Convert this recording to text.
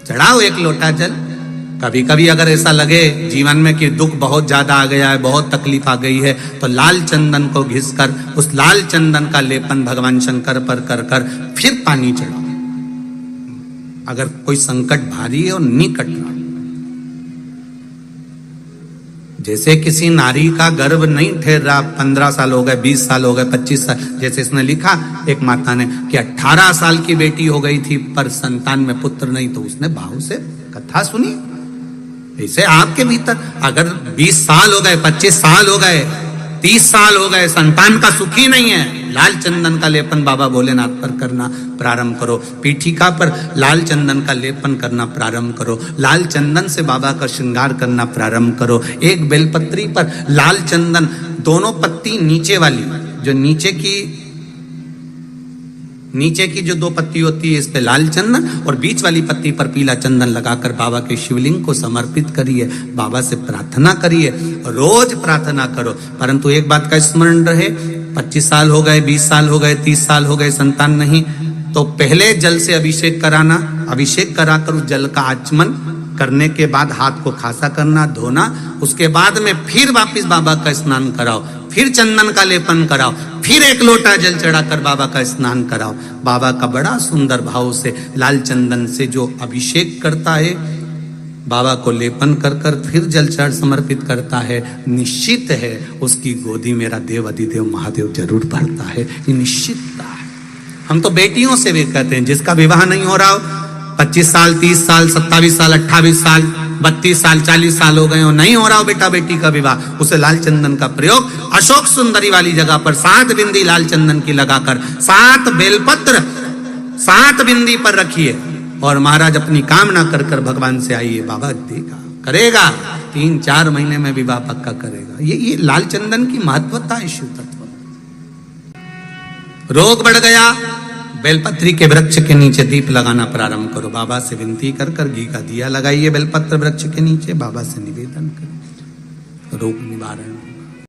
चढ़ाओ एक लोटा जल। कभी कभी अगर ऐसा लगे जीवन में कि दुख बहुत ज्यादा आ गया है, बहुत तकलीफ आ गई है, तो लाल चंदन को घिसकर उस लाल चंदन का लेपन भगवान शंकर पर कर कर फिर पानी चढ़ाओ। अगर कोई संकट भारी है और निकट रहा, जैसे किसी नारी का गर्भ नहीं ठहर रहा, 15 साल हो गए, 20 साल हो गए, 25 साल, जैसे इसने लिखा एक माता ने कि 18 साल की बेटी हो गई थी पर संतान में पुत्र नहीं, तो उसने भाव से कथा सुनी। ऐसे आपके भीतर अगर 20 साल हो गए, 25 साल हो गए, 30 साल हो गए, संतान का सुख ही नहीं है, लाल चंदन का लेपन बाबा भोलेनाथ पर करना प्रारंभ करो। पीठिका पर लाल चंदन का लेपन करना प्रारंभ करो। लाल चंदन से बाबा का श्रृंगार करना प्रारंभ करो। एक बेलपत्री पर लाल चंदन, दोनों पत्ती नीचे वाली, जो नीचे की जो 2 पत्ती होती है, इस पे लाल चंदन, और बीच वाली पत्ती पर पीला चंदन लगाकर बाबा के शिवलिंग को समर्पित करिए। बाबा से प्रार्थना करिए, रोज प्रार्थना करो। परंतु एक बात का स्मरण रहे, 25 साल हो गए, 20 साल हो गए, 30 साल हो गए, संतान नहीं, तो पहले जल से अभिषेक कराना। अभिषेक कराकर उस जल का आचमन करने के बाद हाथ को खासा करना, धोना। उसके बाद में फिर वापिस बाबा का स्नान कराओ, फिर चंदन का लेपन कराओ, फिर एक लोटा जल चढ़ाकर बाबा का स्नान कराओ। बाबा का बड़ा सुंदर भाव से लाल चंदन से जो अभिषेक करता है, बाबा को लेपन कर कर फिर जल चढ़ समर्पित करता है, निश्चित है उसकी गोदी मेरा देव अधिदेव महादेव जरूर भरता है। ये निश्चितता है। हम तो बेटियों से भी कहते हैं, जिसका विवाह नहीं हो रहा हो, 25 साल, 30 साल, 27 साल, 28 साल, 32 साल, 40 साल हो गए हो, नहीं हो रहा हो बेटा बेटी का विवाह, उसे लाल चंदन का प्रयोग अशोक सुंदरी वाली जगह पर 7 बिंदी लाल चंदन की लगाकर 7 बेलपत्र 7 बिंदी पर रखिए और महाराज अपनी कामना कर कर भगवान से आइए। बाबा देगा, करेगा, 3-4 महीने में विवाह पक्का करेगा। ये लाल चंदन की महत्वता है शिव तत्व। रोग बढ़ गया, बेलपत्री के वृक्ष के नीचे दीप लगाना प्रारंभ करो। बाबा से विनती कर कर घी का दिया लगाइए बेलपत्र वृक्ष के नीचे, बाबा से निवेदन करें, रोग निवारण